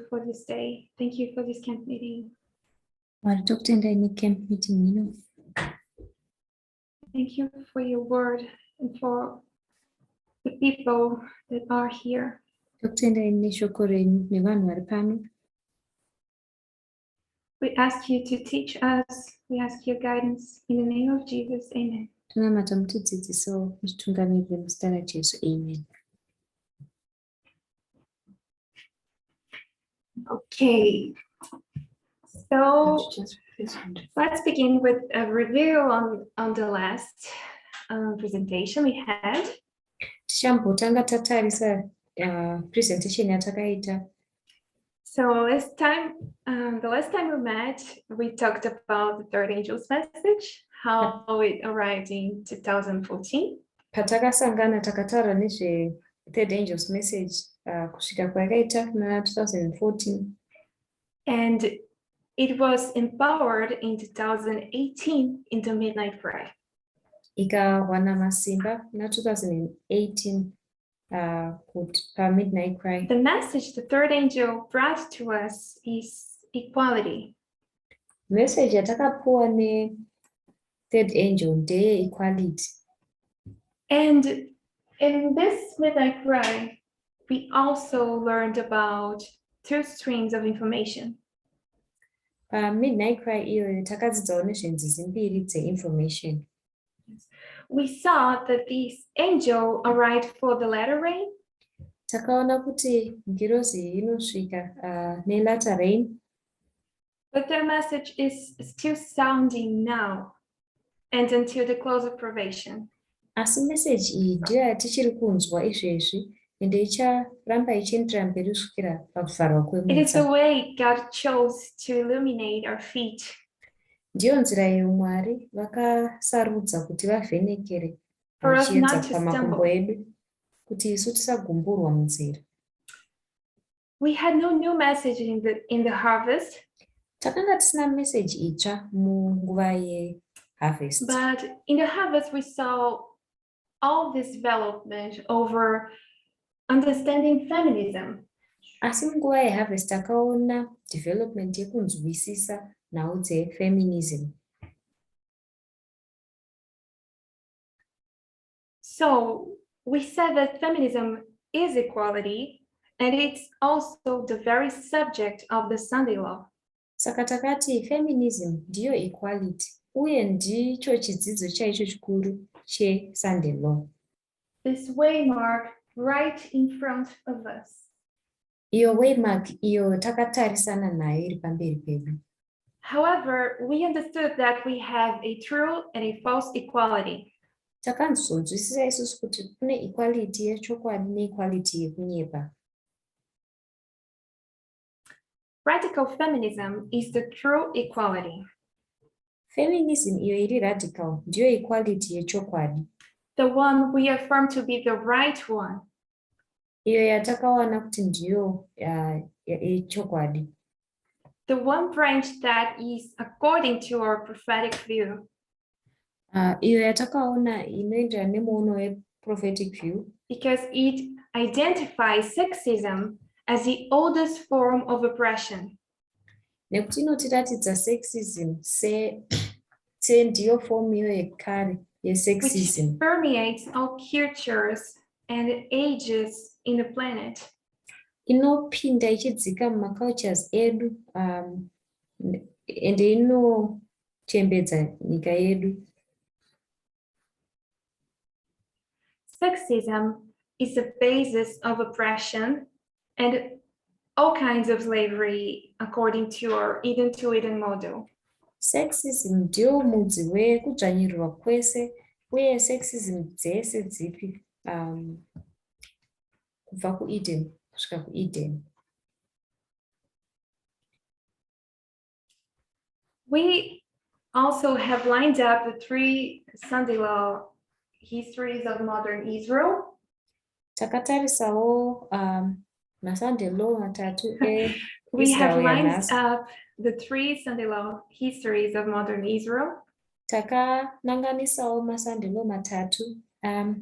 for this day. Thank you for this camp meeting. Mwari tokutendai necamp meeting ino. Thank you for your word and for the people that are here. Tokutendai neshoko renyu nevanhu vari pano. We ask you to teach us. We ask your guidance in the name of Jesus. Amen. Tonamata mutidzidziso mutitungamirire muzita raJesu. Amen. Okay. So let's begin with a review on the last presentation we had. Tichambotanga tatarisa presentation yatakaita. So the last time we met, we talked about the third angel's message, how it arrived in 2014. Patakasangana takataura nezve third angel's message kusvika kwayakaita na 2014. And it was empowered in 2018 in the midnight prayer. Ikawana masimba na 2018 midnight cry. The message the third angel brought to us is equality. Message yatakapuwa ne third angel ndeye equality. And in this midnight cry, we also learned about two streams of information. Midnight cry iyo takadzidzawo nezvenzizi mbiri dzeinformation. We saw that this angel arrived for the latter rain. Takaona kuti ngirozi inosvika nelatter rain. But their message is still sounding now and until the close of probation. Asi message iyi ndiyo yatichiri kunzwa izvezvi ende icharamba ichiendera mberi kusvikira pakuvharwa It is the kwemutsa. way God chose to illuminate our feet. Ndiyo nzira iyo Mwari vakasarudza kuti vavhenekere For us vachiedza not to pamakumbo stumble. edu kuti isu tisagumburwa munzira. We had no new message in the harvest, Takanga tisina message itsva munguva yeharvest. but in the harvest we saw all this development over understanding feminism. Asi munguva yeharvest takaona development yekunzwisisa nhau dzefeminism. So we said that feminism is equality, and it's also the very subject of the Sunday law. Saka takati feminism ndiyo equality uye ndicho chidzidzo chaicho chikuru cheSunday law. This waymark right in front of us. Iyo waymark iyo takatarisana nayo iri pamberi pedu. However, we understood that we have a true and a false equality. Takanzonzwisisa isusu kuti kune equality yechokwadi neequality yekunyepa. Radical feminism is the true equality. Feminism iyo iri radical ndiyo equality yechokwadi. The one we affirm to be the right one. Iyo yatakawana kuti ndiyo yechokwadi. The one branch that is according to our prophetic view. Iyo yatakaona inoenderana nemuono weprophetic view. Because it identifies sexism as the oldest form of oppression. Nekuti inotiratidza sexism ndiyo form iyo yekare yesexism. Which permeates all cultures and ages in the planet. Inopinda ichidzika mumacultures edu ende inochembedza nyika yedu. Sexism is the basis of oppression and all kinds of slavery according to our Eden-to-Eden model. Sexism ndiyo mudzi wekudzvanyirirwa kwese uye sexism dzese dzipi kubva kuEden kusvika kuEden. We also have lined up the three Sunday law histories of modern Israel. Takatarisawo maSunday law matatu We have eIsrael lined yanhasi. up the three Sunday law histories of modern Israel. Takananganisawo maSunday law matatu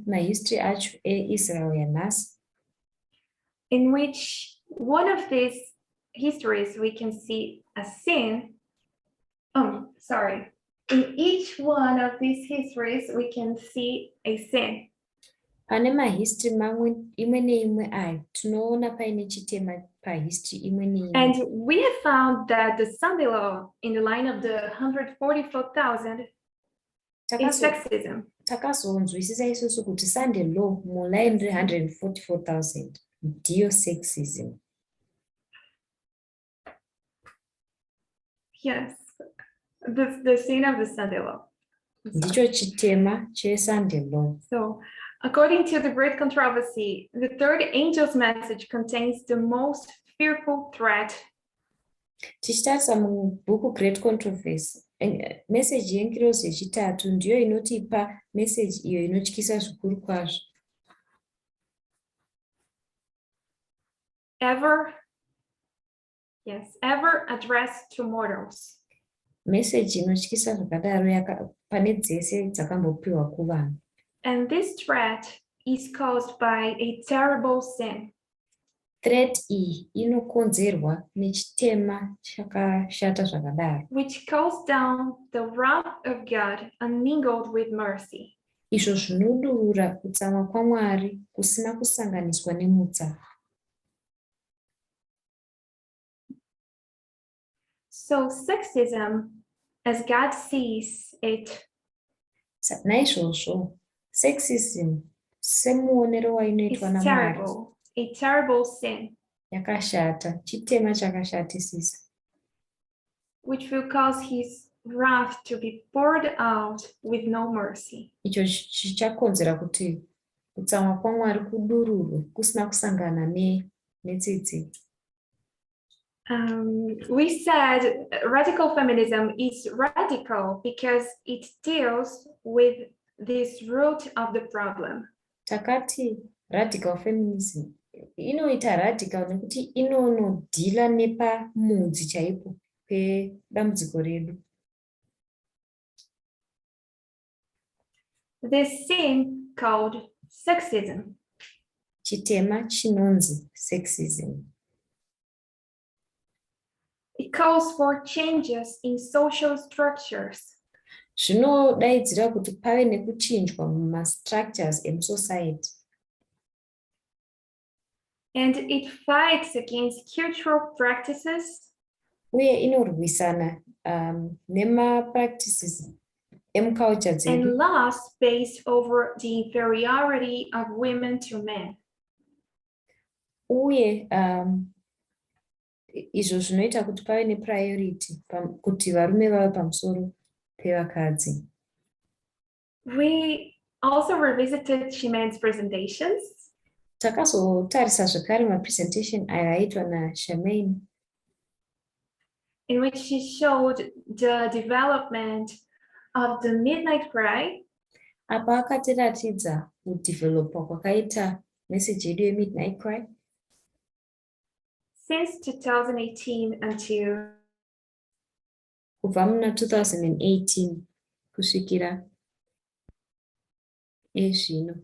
mahistory acho eIsrael yanhasi. In which one of these histories, we can see a sin. Oh, sorry. In each one of these histories, we can see a sin. Pane mahistory mamwe imwe neimwe ayo tinoona paine chitema pahistory imwe neimwe. And we have found that the Sunday law in the line of the 144,000 is sexism. Takazonzwisisa isusu kuti Sunday law muline re 144,000 ndiyo sexism. Yes, the sin of the Sunday law. Ndicho chitema che Sunday law. So, according to the Great Controversy, the third angel's message contains the most fearful threat. Tichitarisa mubhuku Great Controversy, message yengirozi yechitatu ndiyo inotipa message iyo inotyisa zvikuru kwazvo. Ever addressed to mortals. Message inotyisa zvakadaro pane dzese dzakambopiwa kuvanhu. And this threat is caused by a terrible sin. Threat iyi inokonzerwa nechitema chakashata zvakadaro. Which calls down the wrath of God unmingled with mercy. Izvo zvinodurura kutsamwa kwaMwari kusina kusanganiswa nemutsa. So sexism, as God sees it, naizvozvo sexism semuonero wainoitwa naMwari a terrible sin, yakashata, chitema chakashatisisa, which will cause his wrath to be poured out with no mercy. Icho chichakonzera kuti kutsamwa kwaMwari kudururwe kusina kusangana netsitsi. We said radical feminism is radical because it deals with this root of the problem. Takati radical feminism inoita radical nekuti inonodhila nepamudzi chaipo pedambudziko redu. This sin called sexism. Chitema chinonzi sexism. It calls for changes in social structures. Zvinodaidzira kuti pave nekuchinjwa mumastructures emusociety. And it fights against cultural practices. Uye inorwisana nema-practices emuculture dzedu. And laws based over the inferiority of women to men. Uye izvo zvinoita kuti pave nepriority kuti varume vave pamusoro pevakadzi. We also revisited Shimen's presentations. Takazotarisa zvakare mapresentation ayo aitwa naShemaine, in which she showed the development of the midnight cry. Apa akatiratidza kudevelopa kwakaita message yedu yeMidnight Cry since 2018 until kubva muna 2018 kusvikira ezvino,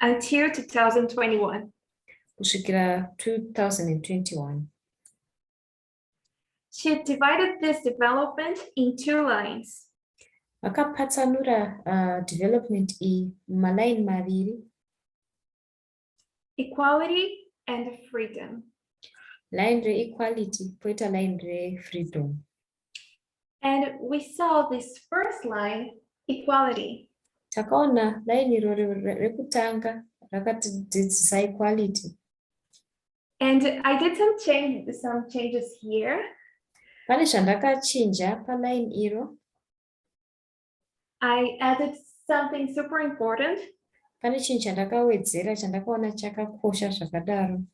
until 2021. kusvikira 2021. She divided this development in two lines. Vakapatsanura development iyi mumalaini maviri. Equality and freedom. Line re-equality, poita line re-freedom. And we saw this first line, equality. Takaona line iro rekutanga rakatidzidzisa equality. And I did some changes here. Pane zvandakachinja paline iro. I added something super important. Pane chinhu chandakawedzera chandakaona chakakosha zvakadaro.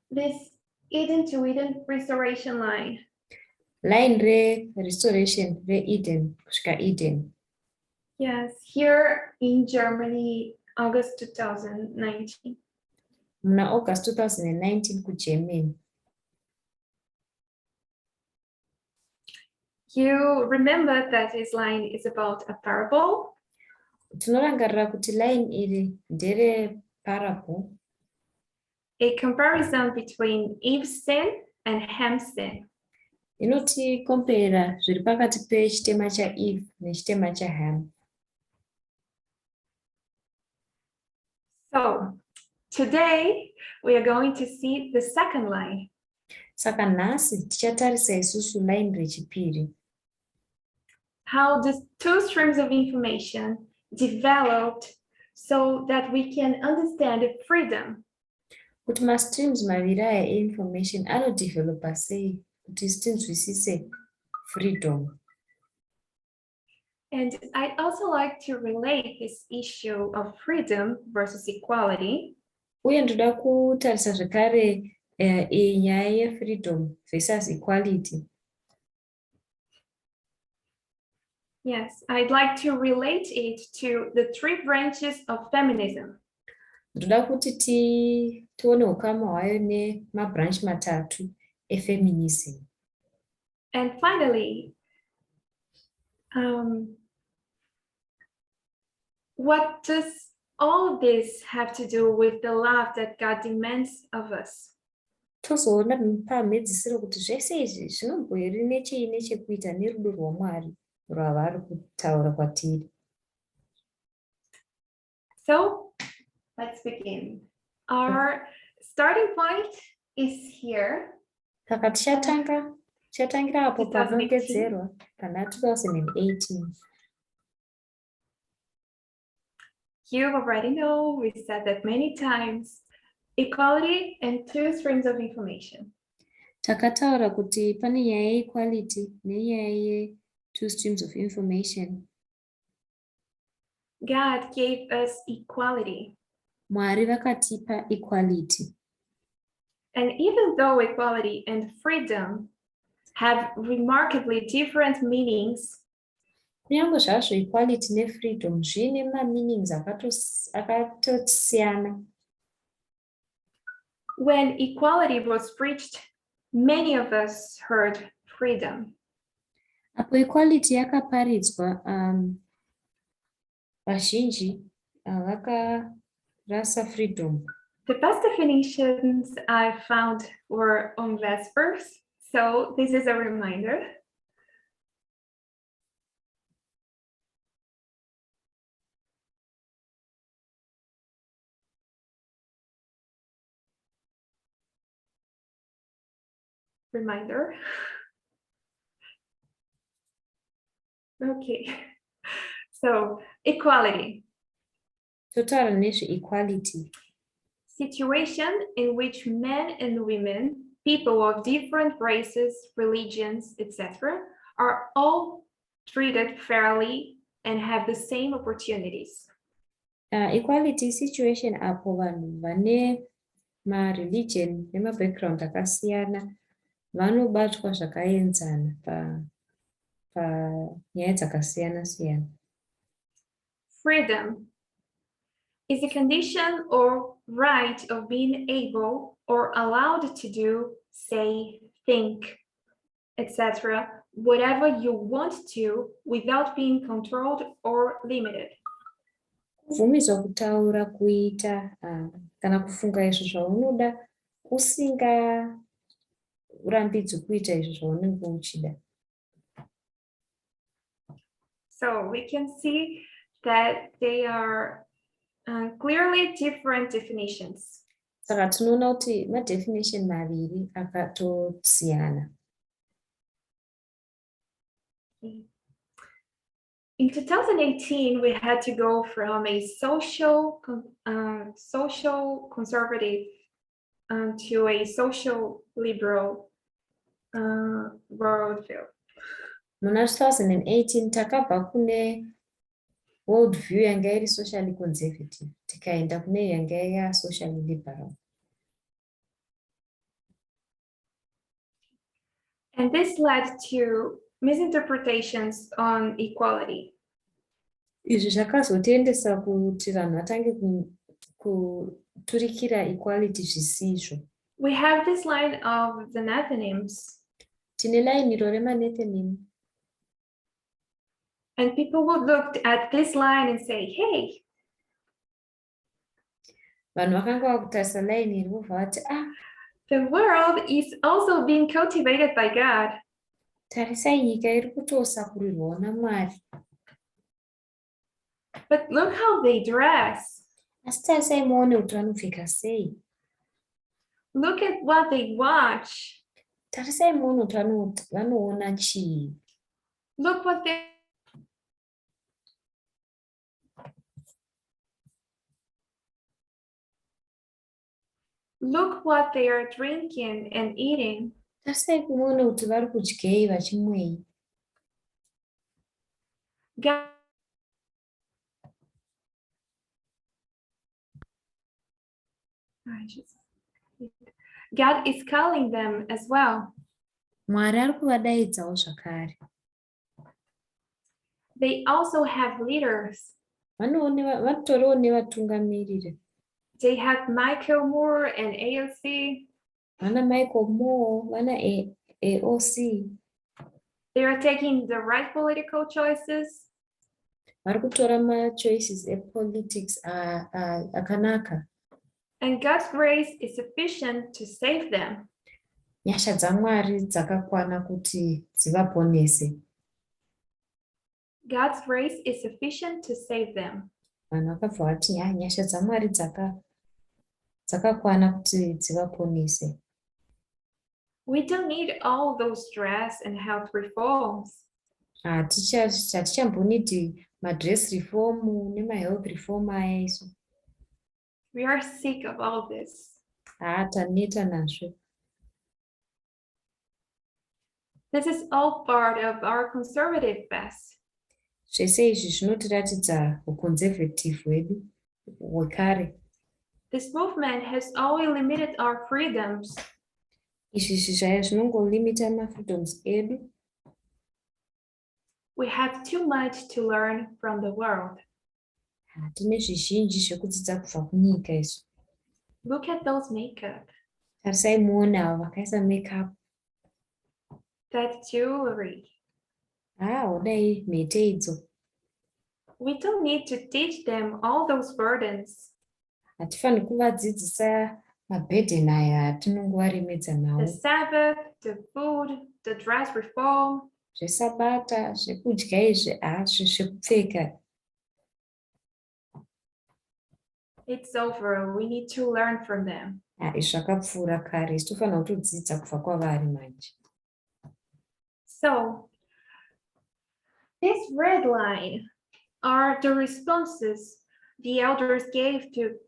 This Eden to Eden restoration line. Line re-restoration re-Eden, kusvika Eden. Yes, here in Germany, August 2019. Muna August 2019 kuGermany. You remember that this line is about a parable? Tinorangarira kuti line iri ndere parable. a comparison between Eve's sin and Ham's sin. Inotikompera zviri pakati pechitema chaEve nechitema chaHam. So today we are going to see the second line. Saka nhasi tichatarisa isusu line rechipiri. How the two streams of information developed so that we can understand freedom. Kuti mastreams maviri aya einformation anodevelopa sei kuti tinzwisise freedom. And I'd also like to relate this issue of freedom versus equality. Uye ndoda kutarisa zvekare nyaya yefreedom versus equality. Yes, I'd like to relate it to the three branches of feminism. Ndoda kuti tione ukama hwayo nemabranch matatu efeminism. And finally, what does all of this have to do with the love that God demands of us? Tozoona pamhedzisiro kuti zvese izvi zvinombori nechekuita nerudo rwaMwari rwavari kutaura kwatiri. So let's begin. Our starting point is here. Saka tichatangira apo panongedzerwa pana 2018. You already know, we said that many times, equality and two streams of information. Takataura kuti pane nyaya yeequality nenyaya ye2 streams of information. God gave us equality. Mwari vakatipa equality. And even though equality and freedom have remarkably different meanings, Kunyange zvazvo equality nefreedom zvine ma-meanings akatosiyana. when equality was preached, many of us heard freedom. Apo equality yakaparidzwa, vazhinji vakarasa freedom. The best definitions I found were on Vespers, so this is a reminder. Reminder. Okay, so equality. Totaura nezve-equality. Situation in which men and women, people of different races, religions, etc., are all treated fairly and have the same opportunities. Equality situation apo vanhu vane ma-religion nema-background akasiyana vanobatwa zvakaenzana panyaya dzakasiyana-siyana. Freedom is a condition or right of being able or allowed to do, say, think, etc., whatever you want to without being controlled or limited. Kubvumidzwa kutaura, kuita kana kufunga izvo zvaunoda usingarambidzwi kuita izvo zvaunenge uchida. So we can see that they are clearly different definitions. Saka tinoona kuti ma-definition maviri akatosiyana. In 2018, we had to go from a social conservative to a social liberal worldview. Muna 2018 takabva kune world view yanga iri socially conservative tikaenda kune yanga ya socially liberal. And this led to misinterpretations on equality. Izvi zvakazotiendesa kuti vanhu vatange kuturikira equality zvisizvo. We have this line of the Nathanims. Tine lainiro rema-Nathanim. And people would look at this line and say, hey. vanhu vakanga vakutarisa laini iri vobva vati the world is also being cultivated by God. tarisai nyika iri kutosakurirwawo naMwari. But look how they dress. Asi tarisai muone kuti vanopfeka sei. Look at what they watch. Tarisai muone kuti vanoona chii. Look what they are drinking and eating. Tarisai kumuone kuti vari kudyei vachimwei. God is calling them as well. Mwari ari kuvadaidzawo zvakare. They also have leaders. Vatoriwo nevatungamiriri. They have Michael Moore and AOC. Vana Michael Moore, vana AOC. They are taking the right political choices. Vari kutora machoices epolitics akanaka. And God's grace is sufficient to save them. Nyasha dzaMwari dzakakwana kuti dzivaponese. God's grace is sufficient to save them. Vanhu vakabva vati nyasha dzaMwari dzakakwana kuti dzivaponese. We don't need all those dress and health reforms. Hatichambonidi madress reform nemahealth reform aya isu. We are sick of all this. Taneta nazvo. This is all part of our conservative past. Zvese izvi zvinotiratidza uconservative hwedu hwekare. This movement has always limited our freedoms. Izvi zvizvaya zvinongolimita mafreedoms edu. We have too much to learn from the world. Tine zvizhinji zvekudzidza kubva kunyika izvo. Look at those makeup. Tarisai muone avo vakaisa makeup. That jewelry. Hodai mhete idzo. We don't need to teach them all those burdens. Hatifani kuvadzidzisa mabhedheni aya atinongovaremedza nawo. The Sabbath, the food, the dress reform. Zvesabata, zvekudya izvi, zvekupfeka. It's over. We need to learn from them. Izvi zvakapfuura kare, tofanira kutodzidza kubva kwavari manje. So, this red line are the responses the elders gave to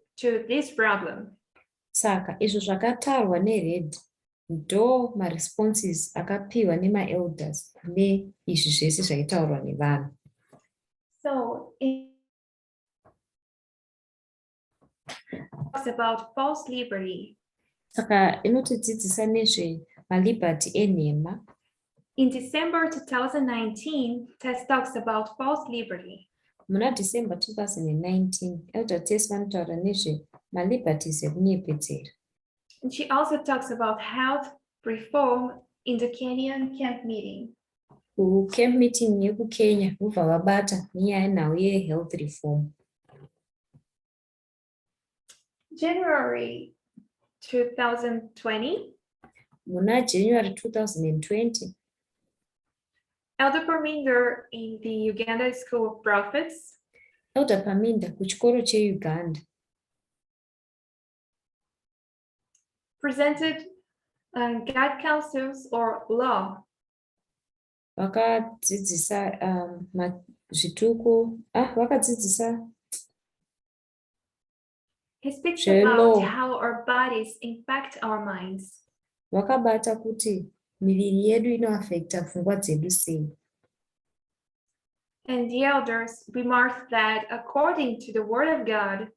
this problem. Saka, izvo zvakatarwa nered, ndo maresponses akapiwa nemaelders kune izvi zvese zvaitaurwa nevanhu. So, it talks about false liberty. Saka, inotidzidzisa nezve malibhati enhema. In December 2019, Tess talks about false liberty. Muna December 2019, Elder Tess vanotaura nezve malibhatis ekunyepedzera. And she also talks about health reform in the Kenyan camp meeting. Camp meeting yekuKenya vobva vabata nenyaya yenhau yehealth reform. January 2020. Muna January 2020. Elder Parminder in the Uganda School of Prophets. Elder Parminder kuchikoro cheUganda. Presented God counsels or law. Vakadzidzisa zvituko. Vakadzidzisa. He speaks about how our bodies impact our minds. Vakabata kuti miviri yedu inoaffecta pfungwa dzedu sei. And the elders remarked that according to the word of God,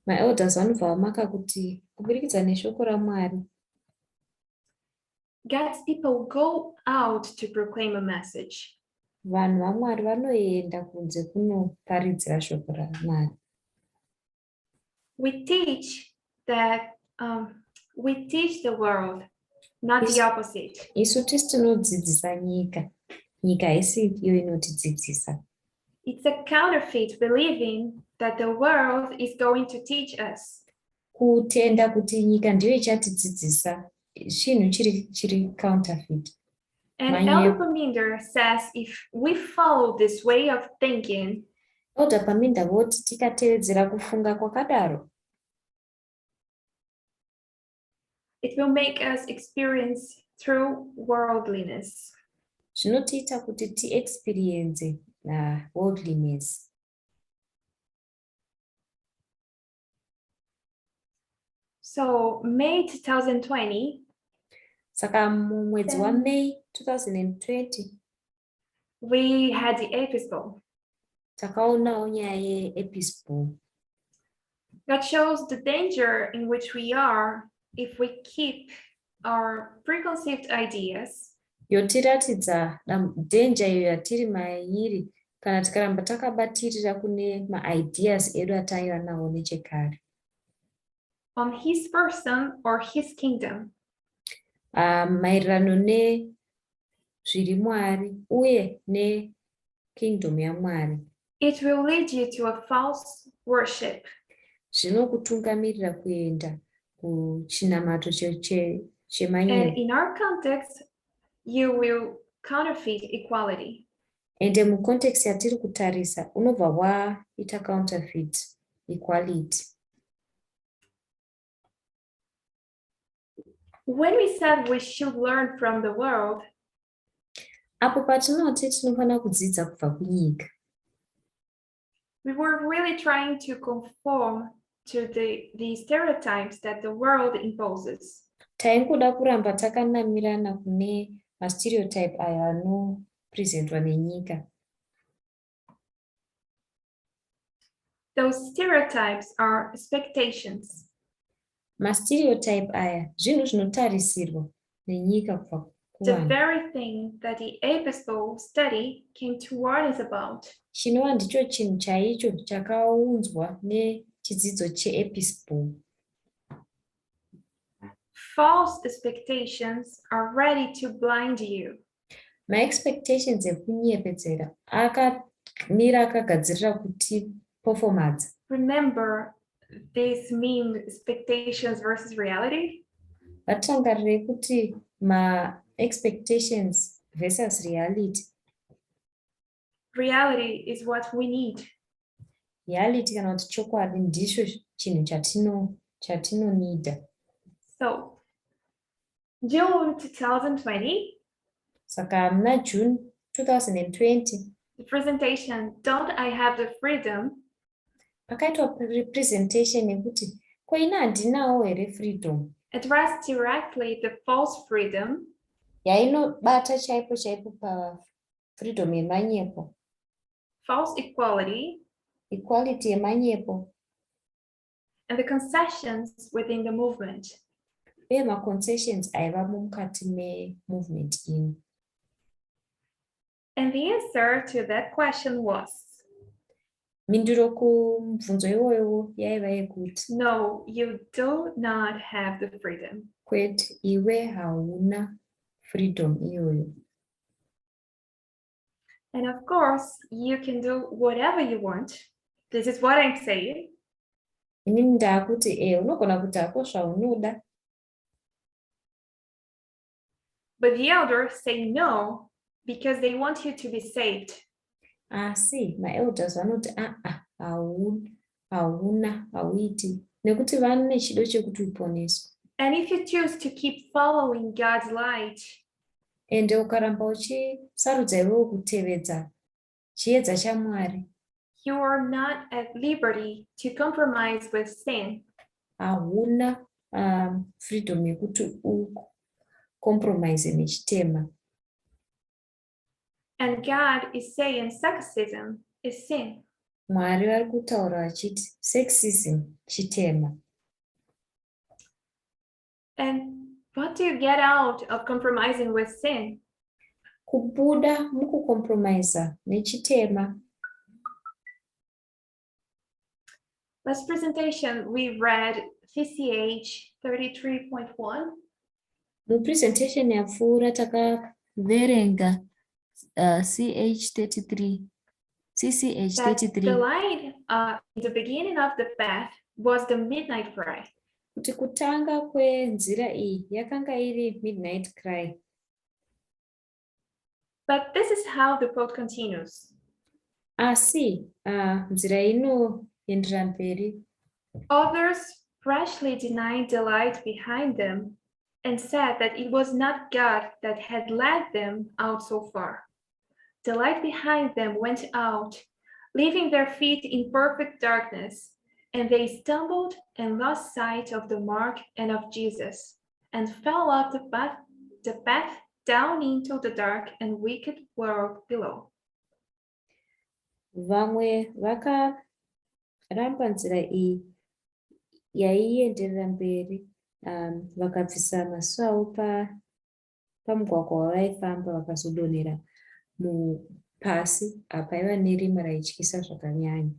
maelders vanobva vamaka kuti kubudikidza neshoko raMwari, God's people go out to proclaim a message. Vanhu vaMwari vanoenda kunze kunoparidzira shoko raMwari. We teach the world, not the opposite. Isu tisi tinodzidzisa nyika. Nyika haisi iyo inotidzidzisa. It's a counterfeit believing that the world is going to teach us. kutenda kuti nyika ndiyo ichatidzidzisa chinhu chiri counterfeit. And Elder Paminda says if we follow this way of thinking, Elder Paminda voti tikatevedzera kufunga kwakadaro, it will make us experience true worldliness. zvinotiita kuti tiexperience worldliness. So May 2020, Saka mumwedzi waMay 2020 we had the epistle. takaonawo nyaya yeepistle. That shows the danger in which we are if we keep our preconceived ideas Yotiratidza danger iyo yatiri mairi kana tikaramba takabatirira kune maideas edu ataiva nawo nechekare. on his person or his kingdom. Maererano nezviri Mwari uye nekingdom yaMwari. It will lead you to a false worship. Zvinokutungamirira kuenda kuchinamato chemanyeru. And in our context, you will counterfeit equality. Ende mucontext yatiri kutarisa unobva waita counterfeit equality. When we said we should learn from the world, apo patinoti tinofanira kudzidza kubva kunyika, we were really trying to conform to the stereotypes that the world imposes. taingoda kuramba takanamirana kune mastereotype ayo anopresentwa nenyika. Those stereotypes are expectations. Mastereotype aya zvinhu zvinotarisirwa nenyika kubva The kuvanhu. very thing that the epistle study came to warn us about. Chinova ndicho chinhu chaicho chakaunzwa nechidzidzo cheepistle. False expectations are ready to blind you. Maexpectations ekunyepedzera akamira akagadzirira kuti performance. Remember this meme, expectations versus reality? Vatangarirei kuti ma-expectations versus reality. Reality is what we need. Reality kana kuti chokwadi ndicho chinhu chatinonida. So, June 2020, Saka muna June 2020, the presentation, Don't I Have the Freedom? pakaitwa representation yekuti ko ina handinawo here freedom. Addressed directly the false freedom Yainobata chaipo chaipo pa freedom yemanyepo, false equality, equality yemanyepo, and the concessions within the movement. uye ma-concessions aiva mukati me-movement ino. And the answer to that question was, Mindiro kumubvunzo iwoyo yaiva yekuti no, you do not have the freedom. kwete iwe hauna freedom iyoyo. And of course, you can do whatever you want. This is what I'm saying. Inini ndaakuti unogona kuitako zvaunoda. But the elders say no, because they want you to be saved. Asi maelders vanoti hauna hauiti nekuti vane chido chekuti uponeswe. And if you choose to keep following God's light, Ende ukaramba uchisarudza iwewo kutevedza chiedza chaMwari, you are not at liberty to compromise with sin. hauna freedom yekuti ucompromise nechitema. And God is saying sexism is sin. Mwari vari kutaura vachiti sexism chitema. And what do you get out of compromising with sin? Kubuda mukucompromisa nechitema. Last presentation, we read CCH 33.1. Mupresentation yapfuura takaverenga CCH 33. That the light in the beginning of the path was the midnight cry. kuti kutanga kwenzira iyi yakanga iri midnight cry. But this is how the quote continues. Asi nzira inoenderera mberi. Others freshly denied the light behind them and said that it was not God that had led them out so far. The light behind them went out, leaving their feet in perfect darkness, and they stumbled and lost sight of the mark and of Jesus, and fell off the path down into the dark and wicked world below. Vamwe vakaramba nzira iyi yaienderera mberi, vakabvisa maso avo pamugwagwa wavaifamba vakazodonhera pasi paiva nerima raityisa zvakanyanya.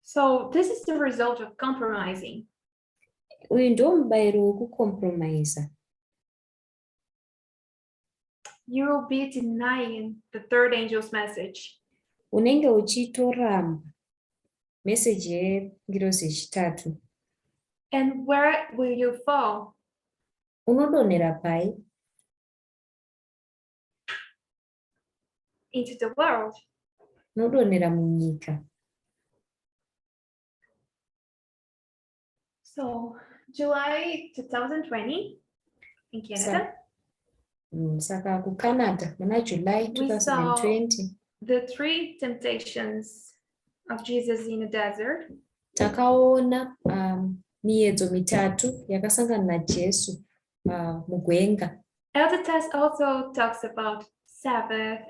So this is the result of compromising. Uyu ndio mubayiro wekucompromisa. You will be denying the third angel's message. Unenge uchitoramba meseji yengirozi yechitatu. And where will you fall? Unodonhera pai? Into the world. Unodonhera munyika. So July 2020 in Canada. Saka kuCanada muna July 2020. The three temptations of Jesus in the desert. Takaona miedzo mitatu yakasangana naJesu mugwenga. Elder Tess also talks about Sabbath,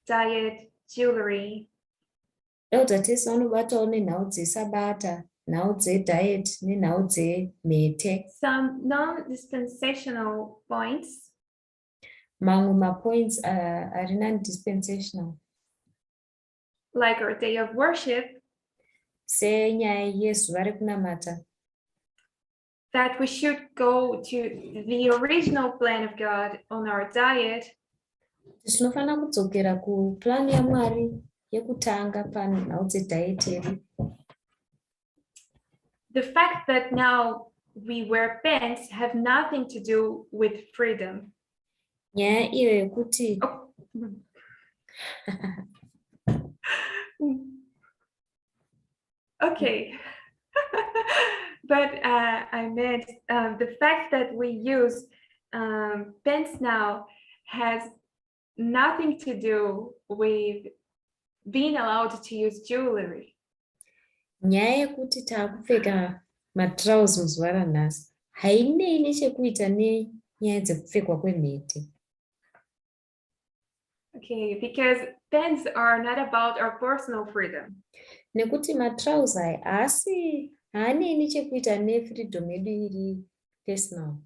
diet, jewelry. Elder Tess vanobatawo nenhau dzeSabata, nhau dzediet nenhau dzemhete. Some non-dispensational points. Mamwe mapoints ari non-dispensational. Like our day of worship. Senyaya yezuva rekunamata. That we should go to the original plan of God on our diet. Tinofanira kudzokera kuplan yaMwari yekutanga panhau dzediet yedu. The fact that now we wear pants have nothing to do with freedom. Nyaya iyo yekuti Okay. But I meant the fact that we use pants now has nothing to do with being allowed to use jewelry. Nyaya yekuti taakupfeka matrauzi muzuva ranhasi hainei nechekuita nenyaya dzekupfekwa kwemhete. Okay, because pants are not about our personal freedom. Nekuti matrauzi aya haasi haanei nechekuita nefreedom yedu iri personal.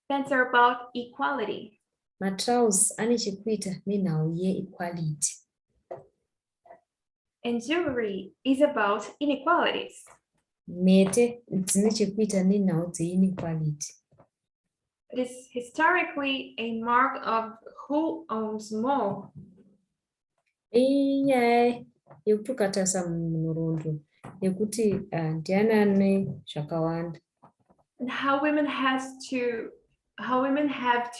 Pants are about equality. Matrauzi ane chekuita nenhau yeequality. And jewelry is about inequalities. Mhete dzine chekuita nenhau dzeinequality. It is historically a mark of who owns more. Inyaya yekuti ukatarisa munhoroondo yekuti ndiani ane zvakawanda. And how women have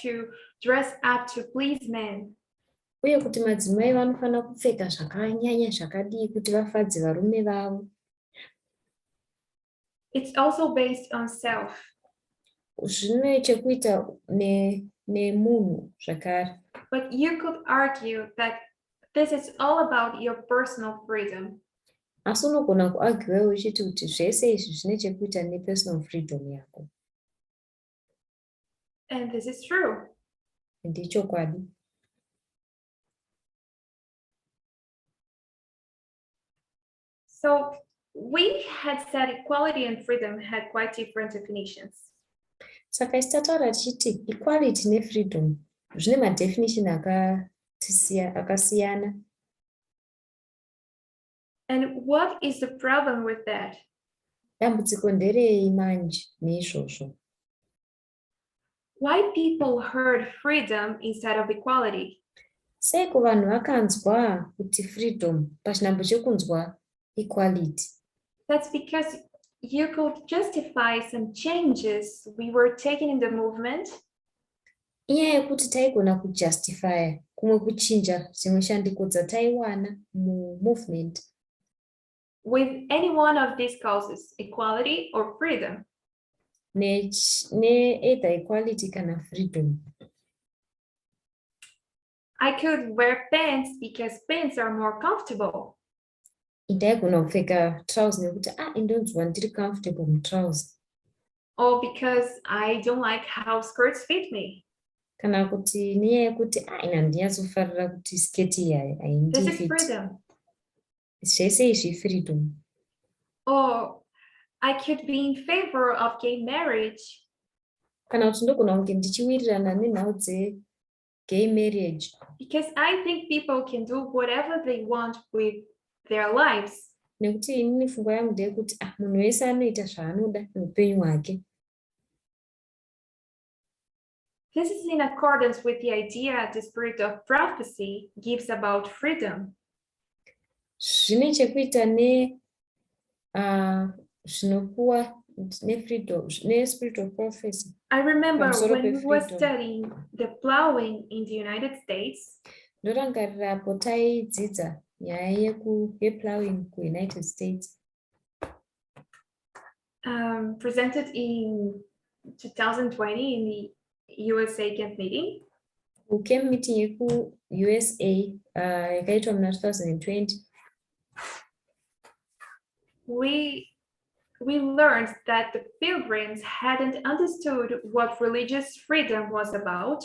to dress up to please men. Uye kuti madzimai vanofanira kupfeka zvakanyanya zvakadii kuti vafadze varume vavo. It's also based on self. Zvine chekuita nemunhu zvakare. But you could argue that this is all about your personal freedom. Asi unogona kuargue uchiti kuti zvese izvi zvine chekuita nepersonal freedom yako. And this is true. Ndichokwadi. So we had said equality and freedom had quite different definitions. Saka tataura tichiti equality nefreedom zvine madefinition akasiyana. And what is the problem with that? Dambudziko nderei manje neizvozvo? Why people heard freedom instead of equality? Seiko vanhu vakanzwa kuti freedom pachinhambo chekunzwa equality? That's because you could justify some changes we were taking in the movement Inyaya yekuti taigona kujustifya kumwe kuchinja dzimwe shandiko dzataiwana mumovement with any one of these causes, equality or freedom. either equality kana freedom. I could wear pants because pants are more comfortable. Ndaigona kupfeka trousers nekuti indonzwa ndiri comfortable mutrousers. Or because I don't like how skirts fit me. Kana kuti nenyaya yekuti ina ndinyatsofarira kuti sketi iyi This is haindifiti. freedom. Zvese izvi freedom. Or I could be in favor of gay marriage. Kana kuti ndogona kunge ndichiwirirana nenhau dze-gay marriage. Because I think people can do whatever they want with their lives. Nekuti inini pfungwa yangu ndeyekuti munhu wese anoita zvaanoda neupenyu hwake. This is in accordance with the idea the spirit of prophecy gives about freedom. Zvine chekuita zvinopuwa nefreedom, nespirit of prophecy. I remember Pamusoro when we were pefreedom. studying the plowing in the United States, Ndorangarira apo taidzidza nyaya yeplowing kuUnited States. Presented in 2020 in the USA camp meeting. Camp meeting yeku-USA yakaitwa muna 2020. We learned that the pilgrims hadn't understood what religious freedom was about.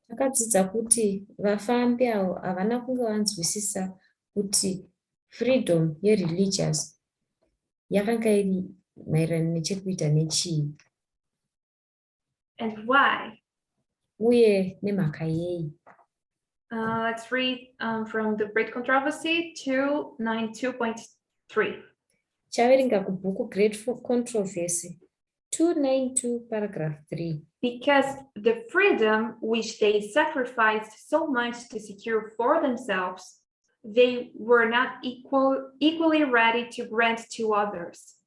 Takadzidza kuti vafambi avo havana kunge vanzwisisa kuti freedom yereligious yakanga iri maererano nechekuita nechii. And why? Uye nemhaka yei. Let's read from the Great Controversy 292.3. Chaverenga kubhuku Great Controversy 292 paragraph 3. Because the freedom which they sacrificed so much to secure for themselves, they were not equally ready to grant to others.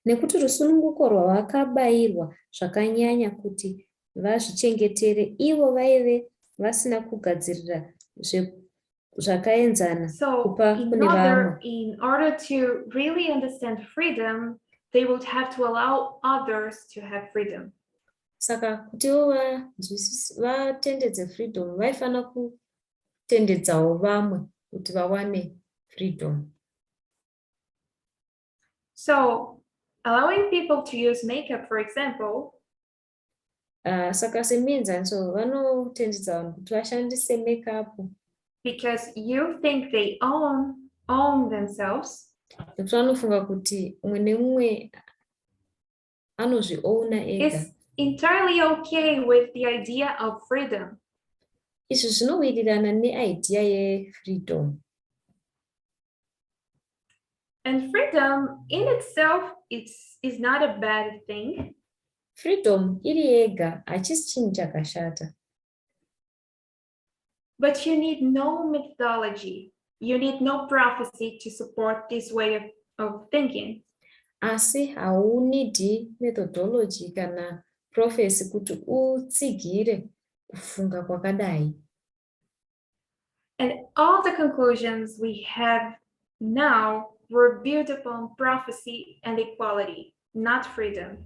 Nekuti rusununguko rwavakabayirwa zvakanyanya kuti vazvichengetere, ivo vaive vasina kugadzirira zvakaenzana kupa kune vamwe. In order to really understand freedom, they would have to allow others to have freedom. Saka kutiwo vatendedze freedom, vaifana kutendedzawo vamwe kuti vawane freedom. So, allowing people to use makeup, for example, Saka semuenzaniso vanotendedza vanhu kuti vashandise makeup because you think they own themselves. Nekuti vanofunga kuti umwe nemumwe anozviona ega. It's entirely okay with the idea of freedom. Izvi zvinowirirana neidea yefreedom. And freedom in itself is not a bad thing. Freedom iri yega hachisi chinhu chakashata. But you need no methodology. You need no prophecy to support this way of thinking. Asi haunidi methodology kana prophecy kuti utsigire kufunga kwakadai. And all the conclusions we have now were built upon prophecy and equality, not freedom.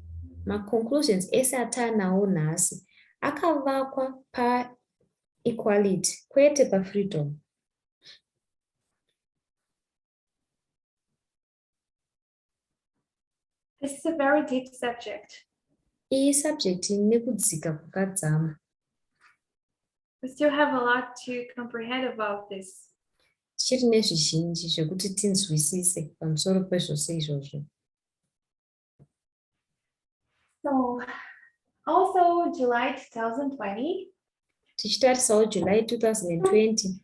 Ma-conclusions ese atanawo nhasi akavakwa pa-equality kwete pa-freedom. This is a very deep subject. Iyi subject nekudzika kwakadzama. We still have a lot to comprehend about this. Tichiri nezvizhinji zvekuti tinzwisise pamusoro pezvose izvozvo. So, also July 2020, Tichitarisawo July 2020,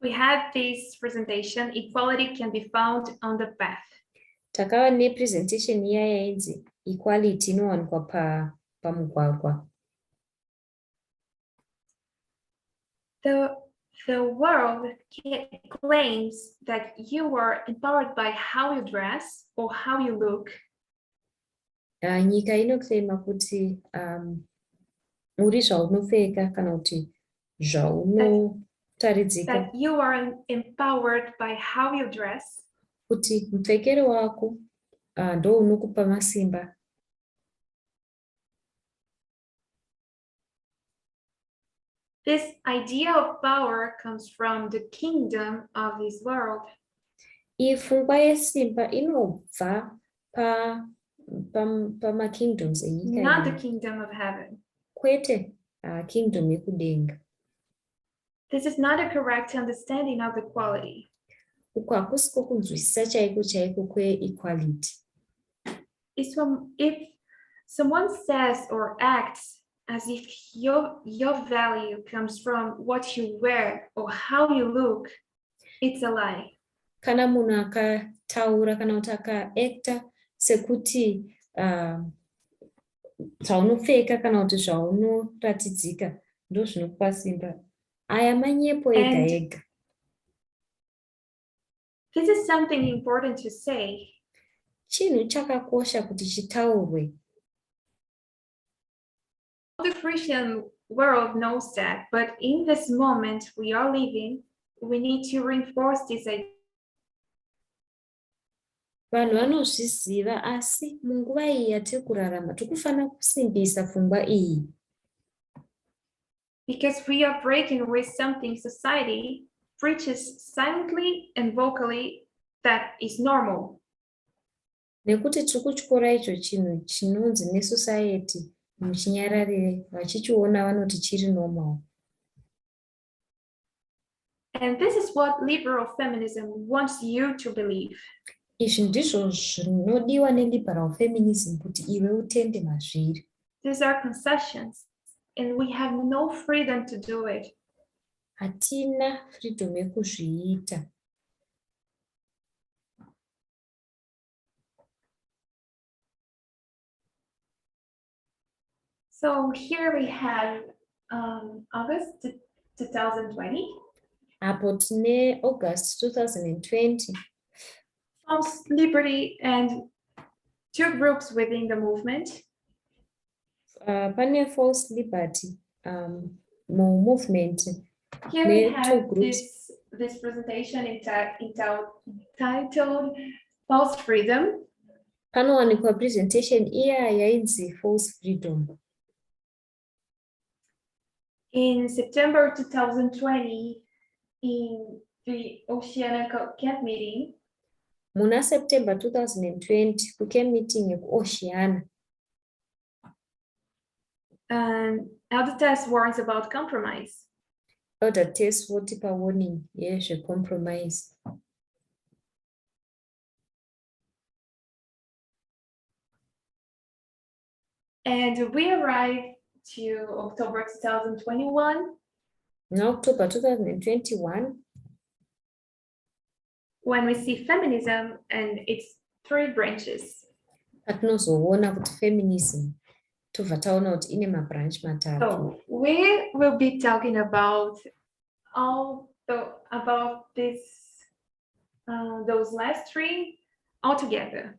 we had this presentation, Equality Can Be Found on the Path. takava nepresentation iya yainzi equality inowanikwa pamugwagwa. The world claims that you are empowered by how you dress or how you look. Nyika inoklaima kuti uri zvaunopfeka kana kuti zvaunotaridzika. That you are empowered by how you dress. Kuti mupfekero wako ndo unokupa masimba. This idea of power comes from the kingdom of this world. Pfungwa yesimba inobva pamakingdoms enyika. Not the kingdom of heaven. Kwete kingdom yekudenga. This is not a correct understanding of equality. Uku hakusiko kunzwisisa chaiko chaiko kweequality. If someone says or acts as if your value comes from what you wear or how you look, it's a lie. Kana munhu akataura kana kuti akaacta sekuti zvaunopfeka kana kuti zvaunoratidzika ndo zvinokupa simba, aya manyepo ega ega. This is something important to say. Chinhu chakakosha kuti chitaurwe. The Christian world knows that, but in this moment we are living, we need to reinforce this idea. Vanhu vanozviziva asi munguva iyi yatiri kurarama tikufanira kusimbisa pfungwa iyi. Because we are breaking with something society preaches silently and vocally that is normal. Nekuti tiri kutyora icho chinhu chinonzi nesociety muchinyararire vachichiona vanoti chiri normal. And this is what liberal feminism wants you to believe. Izvi ndizvo zvinodiwa neliberal feminism kuti iwe utende mazviri. These are concessions and we have no freedom to do it. Hatina freedom yekuzviita. So here we have August 2020. Apo tine August 2020. False liberty and two groups within the movement. Pane false liberty movement. Here we have this presentation entitled False Freedom. Panowanikwa presentation iya yainzi False Freedom. In September 2020, in the Oceania Camp meeting, Muna September 2020, kucamp meeting yeku Oceania. And Elder Tess warns about compromise. Elder Tess wotipa warning yezve compromise. And we arrived to October 2021. In October 2021, when we see feminism and its three branches. Patinozoona kuti feminism tobva taona kuti ine mabranch matatu. So we will be talking about those last three all together.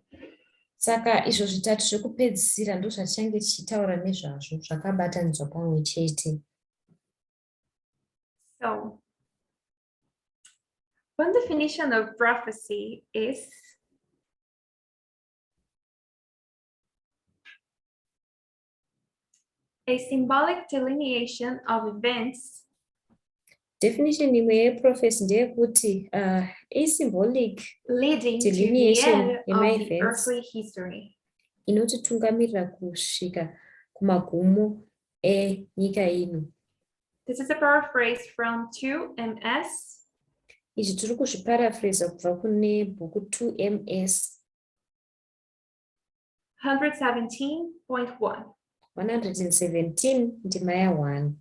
Saka izvo zvitatu zvekupedzisira ndo zvatichange tichitaura nezvazvo zvakabatanidzwa pamwe chete. So one definition of prophecy is a symbolic delineation of events. Definition imwe yeprophecy ndeyekuti a symbolic leading delineation to the end of the earthly history. Inotitungamirira kusvika kumagumo enyika ino. This is a paraphrase from 2MS. Izvi tiri kuzviparaphrase kubva kune bhuku 2MS 117.1. 117 ndima ya1.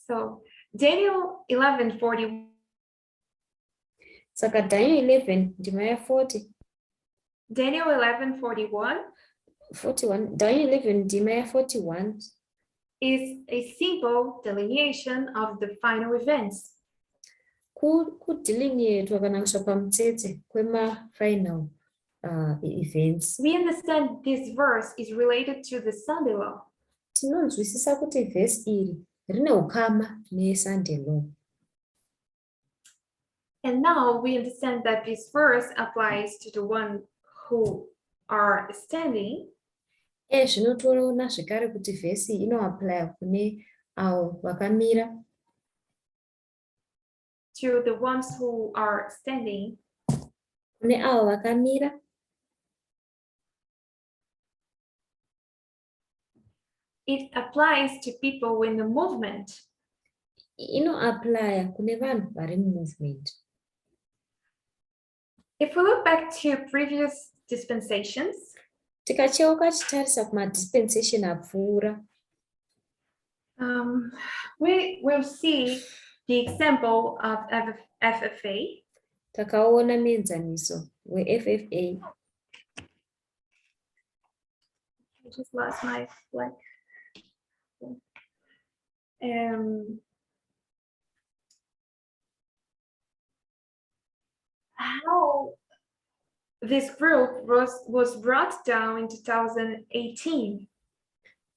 So Daniel 11:40. Saka Daniel 11 ndima ya40. Daniel 11:41. 41. Don't you live in Dimaya 41? is a simple delineation of the final events. Kudelineatwa kana kuiswa pamutsetse kwema-final events. We understand this verse is related to the Sunday law. Tinonzwisisa kuti vhesi iri rine ukama neSunday law. And now we understand that this verse applies to the one who are standing. Zvinotoona zvekare kuti vhesi inoapply kune avo vakamira. To the ones who are standing. Kune avo vakamira. It applies to people in the movement. Inoapply kune vanhu vari mumovement. If we look back to previous dispensations, tikacheuka tichitarisa kumadispensation apfuura, we will see the example of FFA. Takaona muenzaniso weFFA. I just lost my like. How this group was brought down in 2018.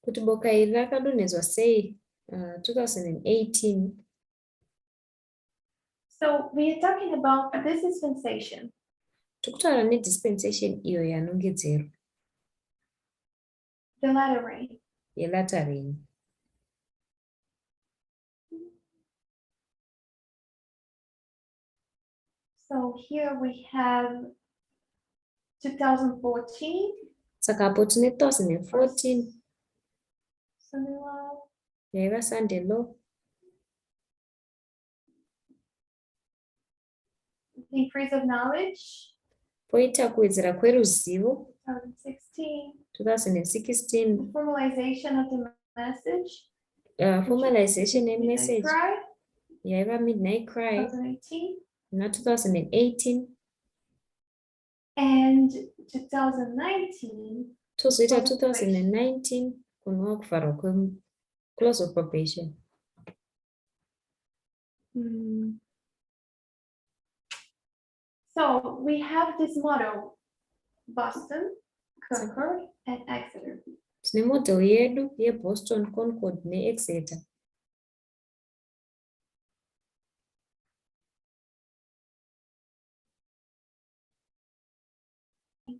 Kuti boka iri rakadonhedzwa sei 2018. So we are talking about this dispensation. Tikutaura nedispensation iyo yanongedzerwa. The latter rain. Yelatter rain. So here we have 2014. Saka hapo tine 2014. Sunday law. Yaiva Sunday law. The increase of knowledge. Poita kuwedzera kweruzivo. 2016. 2016. The formalization of the message. Formalization and message. Cry. Yaiva midnight cry. 2018. Na 2018. And 2019. Tozoita 2019 kunova kuvharwa close of probation. So we have this model: Boston, Concord, and Exeter. Tine model yedu yeBoston, Concord neExeter.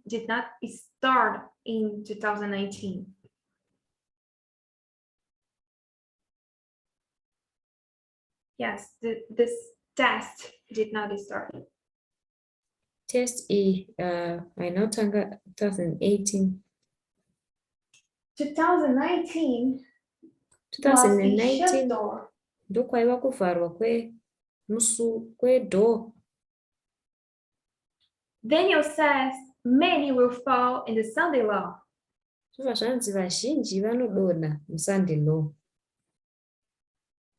Did not start in 2019. Yes, this test did not start. Test ainotanga 2018. 2019 ndokwaiva kuvharwa kwedoor. Daniel says many will fall in the Sunday law. Zvobva zvanzi vazhinji vanodonha muSunday law.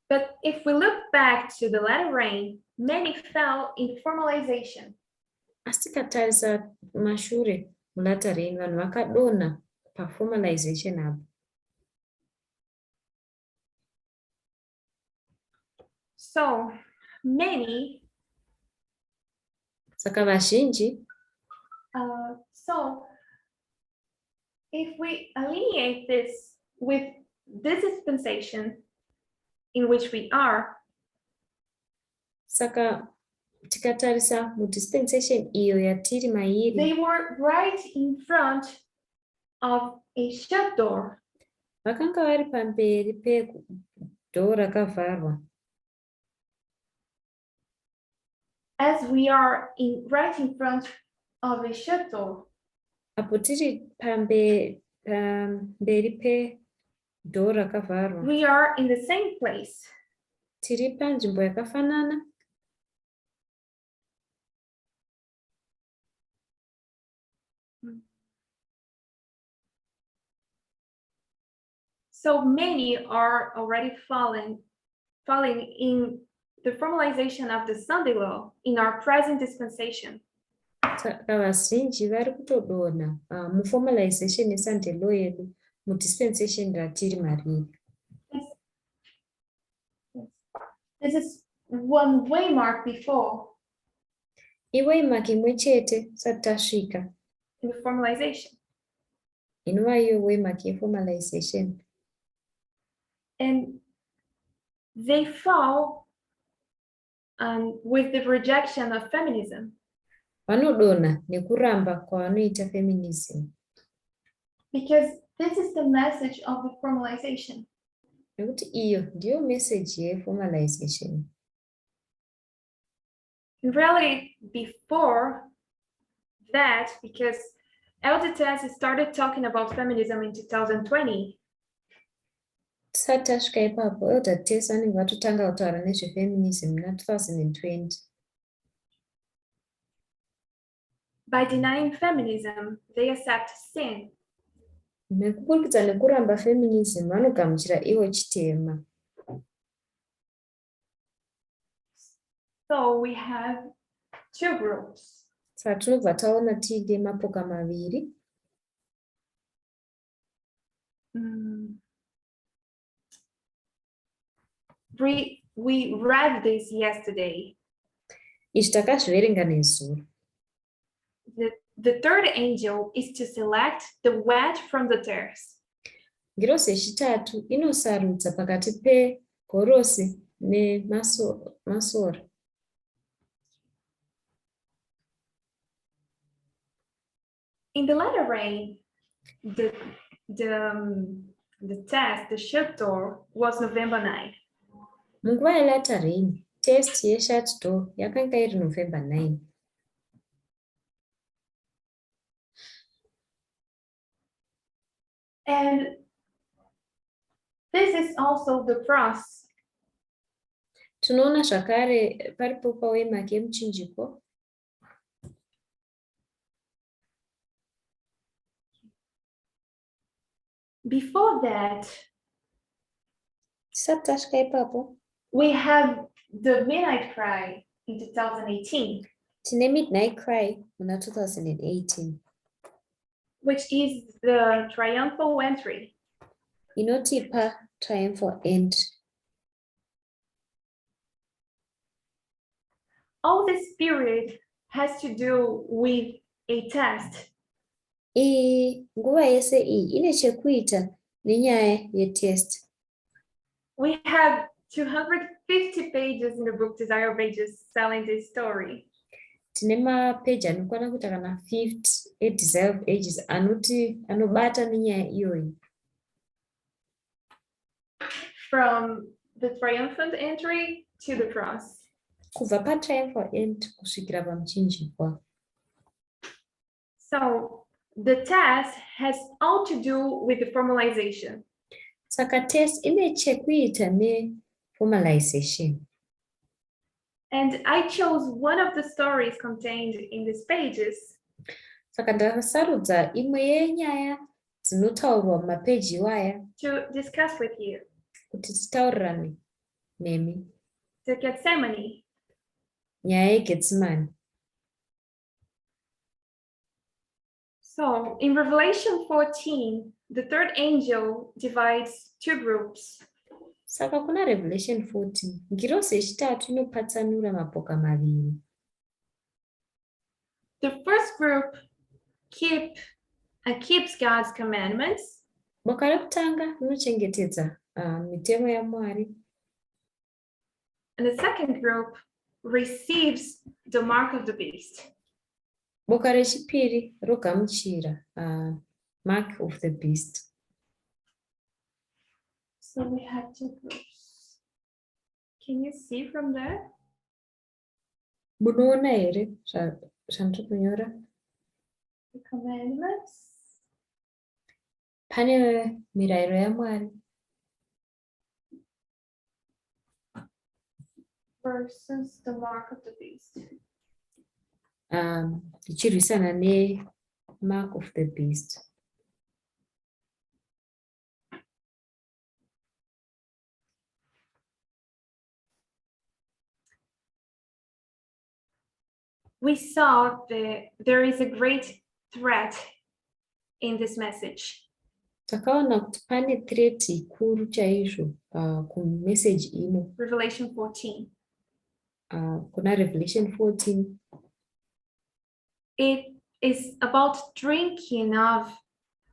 But if we look back to the latter rain, many fell in formalization. Asi tikatarisa mashure mulatter rain, vanhu vakadonha paformalization apo. So many. Saka vazhinji. So if we alienate this with this dispensation in which we are, saka tikatarisa mudispensation iyo yatiri mairi, they were right in front of a shut door. Vakanga vari pamberi pedhoo rakavharwa. As we are right in front of a shut door. Apo tiri pamberi pedhoo rakavharwa. We are in the same place. Tiri panzvimbo yakafanana. So many are already falling in the formalization of the Sunday law in our present dispensation. Saka vazhinji vari kutodonha muformalization yeSunday law yedu mudispensation ratiri mariri. This is one waymark before Iwaymark imwe chete tisati tasvika in the formalization. inova iyo waymark yeformalization. And they fall with the rejection of feminism. Vanodonha nekuramba kwavanoita feminism. Because this is the message of the formalization. Nekuti iyo ndiyo message yeformalization. And really, before that, because LDTS started talking about feminism in 2020. Tisati tasvika ipapo LDTS vanenge vatotanga kutaura nezvefeminism muna 2020. By denying feminism, they accept sin. Nekuburikidza nekuramba feminism vanogamuchira ivo chitema. So we have two groups. Saka tinobva taona tiine mapoka maviri. We read this yesterday. Izvi takazviverenga nezuro. The third angel is to select the wheat from the tares. Ngirozi yechitatu inosarudza pakati pegorosi nemasora. In the latter rain, the test, the shutdoor, was November 9. Munguva yelatter rain, test yeshutdoor yakanga iri November 9. And this is also the cross. Tinoona zvakare paripo pawaymark yemuchinjiko. Before that, tisati tasvika ipapo, we have the midnight cry in 2018. Tine midnight cry muna 2018. Which is the triumphal entry. Inotipa triumphal entry. All this period has to do with a test. Nguva yese iyi ine chekuita nenyaya yetest. We have 250 pages in the book Desire Pages telling this story. Tine mapeji anokwana kuita kana 50 eDesire of Ages anobata nenyaya iyoyi. From the triumphant entry to the cross. Kubva patriumphal entry kusvikira pamuchinjikwa. So the test has all to do with the formalization. Saka test ine chekuita neformalization. And I chose one of the stories contained in these pages. Saka ndakasarudza imwe yenyaya dzinotaurwa mumapeji iwaya to discuss with you. kuti titaurirane nemi. The Gethsemane. Nyaya yeGetsemane. So in Revelation 14, the third angel divides two groups. Saka kuna Revelation 14, ngirozi yechitatu inopatsanura mapoka maviri. The first group keeps God's commandments. Boka rekutanga rinochengetedza mitemo yaMwari. And the second group receives the mark of the beast. Boka rechipiri rogamuchira mark of the beast. So we have two groups. Can you see from there? Munoona here zvandiri kunyora? The commandments. Pane mirayiro yaMwari. Versus the mark of the beast. Ichirwisana ne-mark of the beast. we saw that there is a great threat in this message. Takaona kuti pane threat kuru chaizvo kumeseji ino. Revelation 14. Kuna Revelation 14. It is about drinking of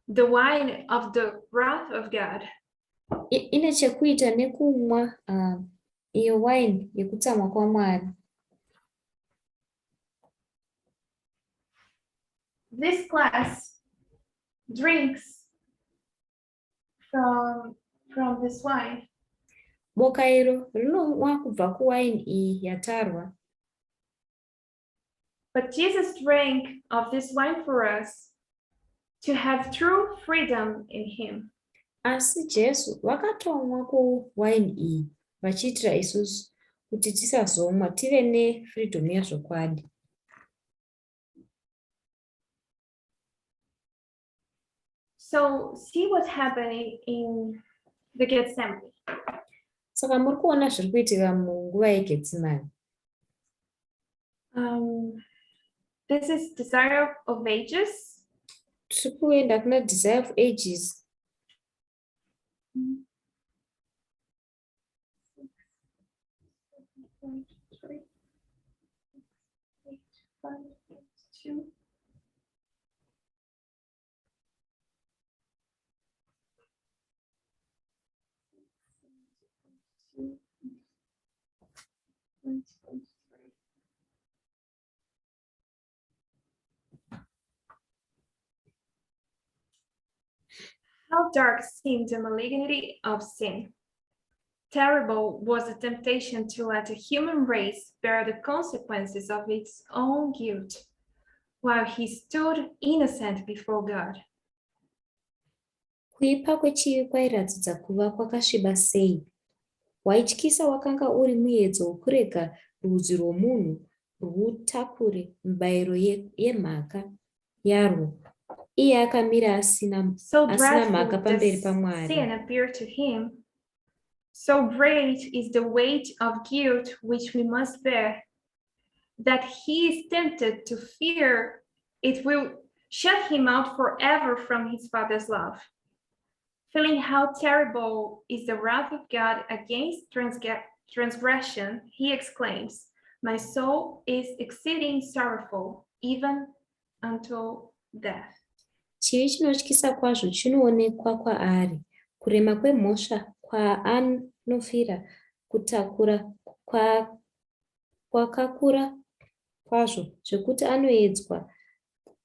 the wine of the wrath of God. Ine chekuita nekumwa iyo wine yekutsamwa kwaMwari. This class drinks from this wine. Boka iro rinomwa kubva kuwine iyi yatarwa. But Jesus drank of this wine for us to have true freedom in him. Asi Jesu vakatomwa kuwine iyi vachiitira isusu kuti tisazomwa tive nefreedom yazvokwadi. So see what's happening in the Gethsemane. Saka muri kuona zviri kuitika munguva yeGetsemane. This is Desire of Ages. Tiri kuenda kuna Desire of Ages. How dark seemed the malignity of sin. Terrible was the temptation to let the human race bear the consequences of its own guilt, while he stood innocent before God. Kuipa kwechivi kwairatidza kuva kwakasviba sei. Waityisa wakanga uri muedzo wokurega rudzi rwomunhu rwutakure mibayiro yemhaka yarwo. Iye akamira asina mhaka pamberi paMwari. Sin appeared to him. So great is the weight of guilt which we must bear, that he is tempted to fear it will shut him out forever from his Father's love. Feeling how terrible is the wrath of God against transgression, he exclaims, "My soul is exceeding sorrowful, even unto death." Chivi chinotyisa kwazvo chinoonekwa kwaari, kurema kwemhosva kwaanofira, kutakura kwakakura kwazvo zvekuti anoedzwa,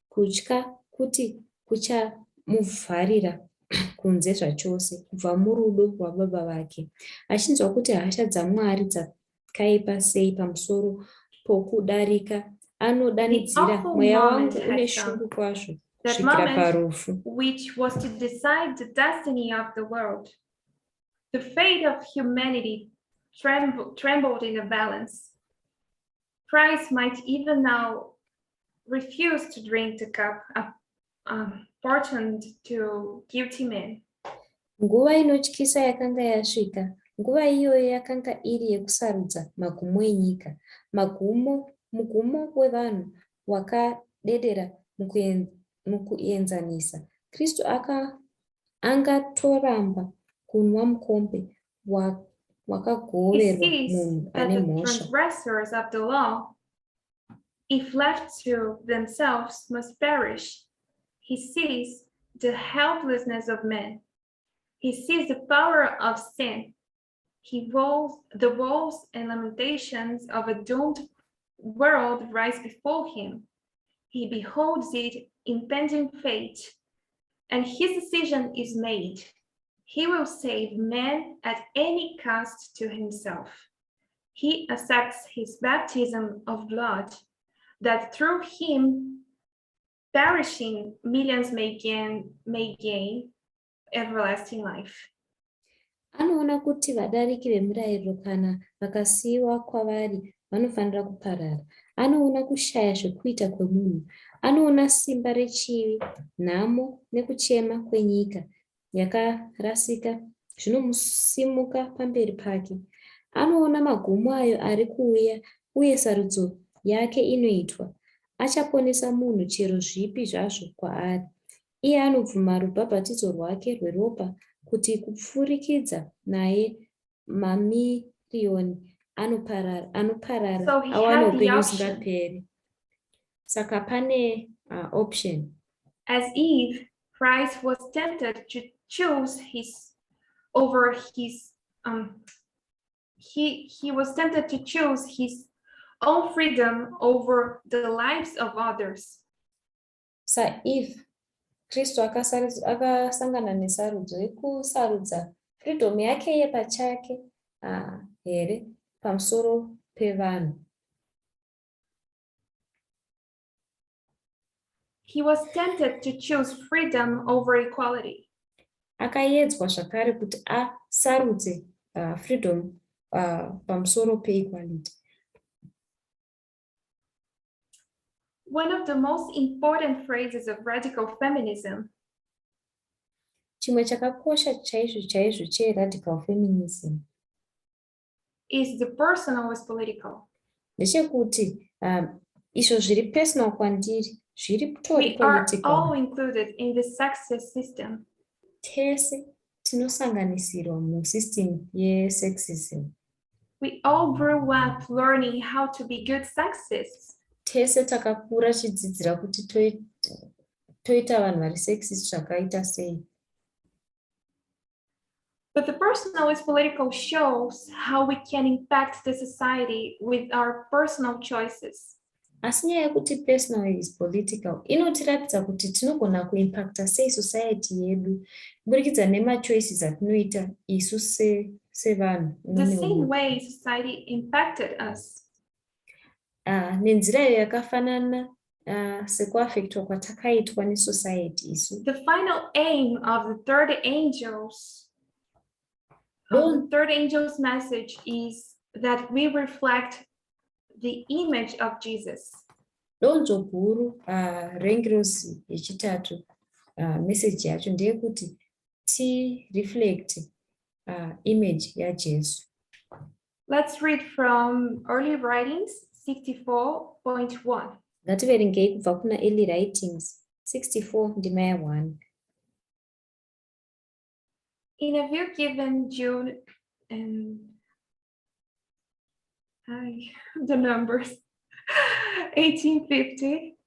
kutya kuti kuchamuvharira kunze zvachose kubva murudo rwababa vake, achinzwa kuti hasha dzaMwari dzakaipa sei pamusoro pokudarika, anodanidzira, mweya wangu une shungu kwazvo, kusvikira parufu. Which was to decide the destiny of the world. The fate of humanity trembled in the balance. Christ might even now refuse to drink the cup apportioned to guilty men. Nguva inotyisa yakanga yasvika. Nguva iyoyo yakanga iri yekusarudza magumo enyika. Mugumo wevanhu wakadedera mukuenzanisa. Kristu angatoramba kunwa mukombe wakagoverwa munhu ane mhosva. Transgressors of the law, if left to themselves, must perish. He sees the helplessness of men. He sees the power of sin. The woes and lamentations of a doomed world rise before him. He beholds its impending fate, and his decision is made. He will save men at any cost to himself. He accepts his baptism of blood, that through him perishing millions may gain everlasting life. Anoona kuti vadariki vemurayiro kana vakasiyiwa kwavari vanofanira kuparara. Anoona kushaya zvekuita kwemunhu. Anoona simba rechivi, nhamo nekuchema kwenyika yakarasika zvinomusimuka pamberi pake. Anoona magumo ayo ari kuuya uye sarudzo yake inoitwa. achaponesa munhu chero zvipi zvazvo kwaari. Iye anobvuma rubhabhatidzo rwake rweropa kuti kupfurikidza naye mamiriyoni anoparara So he awana had the upenyu option. usingaperi. Saka pane option. As Eve, Christ was tempted to choose his over his he was tempted to choose his own freedom over the lives of others. Eve, Kristu akasangana nesarudzo yekusarudza freedom yake yepachake here pamusoro pevanhu. He was tempted to choose freedom over equality. Akaedzwa zvakare kuti asarudze freedom pamusoro peequality. One of the most important phrases of radical feminism Chimwe chakakosha chaizvo chaizvo cheradical feminism is the personal is political. ndechekuti izvo zviri personal kwandiri zviri We tori are political. all included in the success system. Tese tinosanganisirwa musystem yesexism. We all grew up learning how to be good sexists. Tese takakura chidzidzira kuti toita vanhu vari sexist zvakaita sei. But the personal is political shows how we can impact the society with our personal choices. Asi nyaya yekuti personal is political inotiratidza kuti tinogona kuimpacta sei society yedu kuburikidza nemachoices atinoita isu sevanhu. The same way society impacted us. Nenzira iyo yakafanana sekuaffectwa kwatakaitwa nesociety isu. The final aim of the third angel's message is that we reflect the image of Jesus. Donzo guru rengirosi yechitatu message yacho ndeyekuti reflect image yaJesu. Let's read from early writings 64.1. Ngativerengei kubva kuna early writings 64 ndima ya1. In a view given June and the numbers 1850,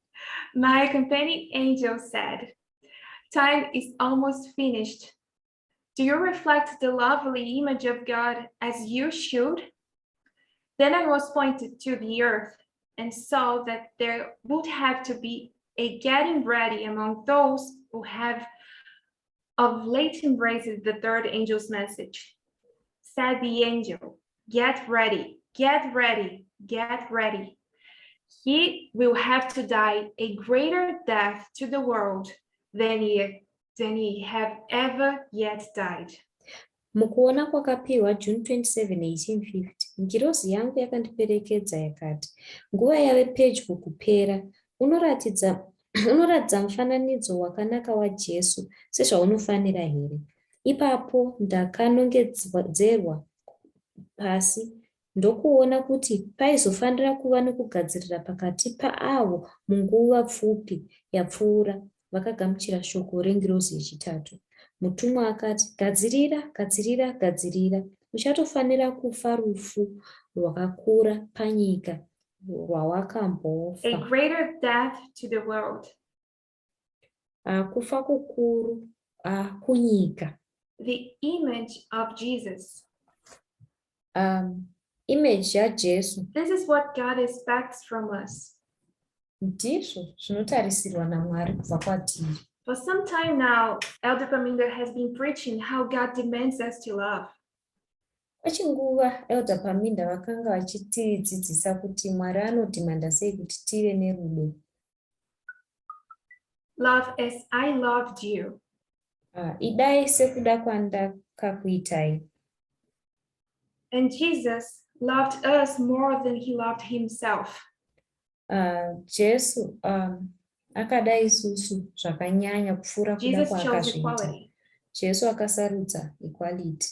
my companion angel said, "Time is almost finished. Do you reflect the lovely image of God as you should?" Then I was pointed to the earth and saw that there would have to be a getting ready among those who have of late embraced the third angel's message. Said the angel, "Get ready, get ready, get ready. He will have to die a greater death to the world than he have ever yet died." Mukuona kwakapiwa June 27, 1850, ngirozi yangu yakandiperekedza yakati, nguva yave pedyo kupera, unoratidza mufananidzo wakanaka waJesu sezvaunofanira here. Ipapo ndakanongedzerwa pasi ndokuona kuti paizofanira kuva nekugadzirira pakati paavo munguva pfupi yapfuura vakagamuchira shoko rengirozi yechitatu. Mutumwa akati, "Gadzirira, gadzirira, gadzirira. Uchatofanira kufa rufu rwakakura panyika rwawakambofa." A greater death to the world. Kufa kukuru kunyika. The image of Jesus. Image yaJesu. This is what God expects from us. Ndizvo zvinotarisirwa naMwari kubva kwatiri. For some time now, Elder Paminda has been preaching how God demands us to love. Pachinguva Elder Paminda vakanga vachitidzidzisa kuti Mwari anodhimanda sei kuti tive nerudo. Love as I loved you. Idai sekuda kwandakakuitai. And Jesus loved us more than he loved himself. Jesu akada isusu zvakanyanya kupfuura kuda kwaakazviita. Jesu akasarudza equality.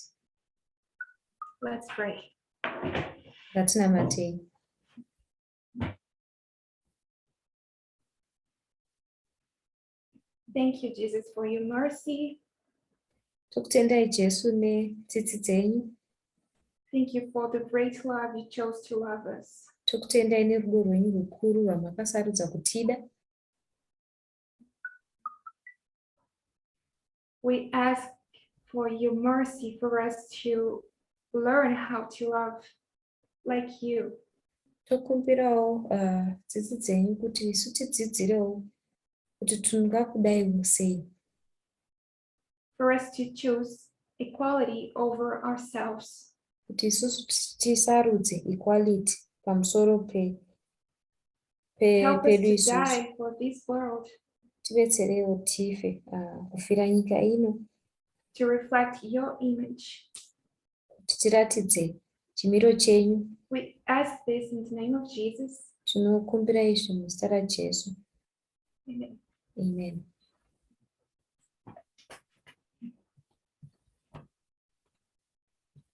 Let's pray. Ngatinamatei. Thank you, Jesus, for your mercy. Tokutendai Jesu netsitsi dzenyu. Thank you for the great love you chose to love us. Tokutendai nerudo rwenyu rukuru rwamakasarudza kutida. We ask for your mercy for us to learn how to love like you. Tokumbirawo tsitsi dzenyu kuti isu tidzidzirewo kuti tingakudaiwo sei. For us to choose equality over ourselves. Kuti isusu tisarudze equality pamusoro Help us pedu to isusu. die for this world. Tibetserewo tife kufira nyika ino. To reflect your image. Kuti tiratidze chimiro chenyu. We ask this in the name of Jesus. Tinokumbira izvi muzita raJesu. Amen. Amen.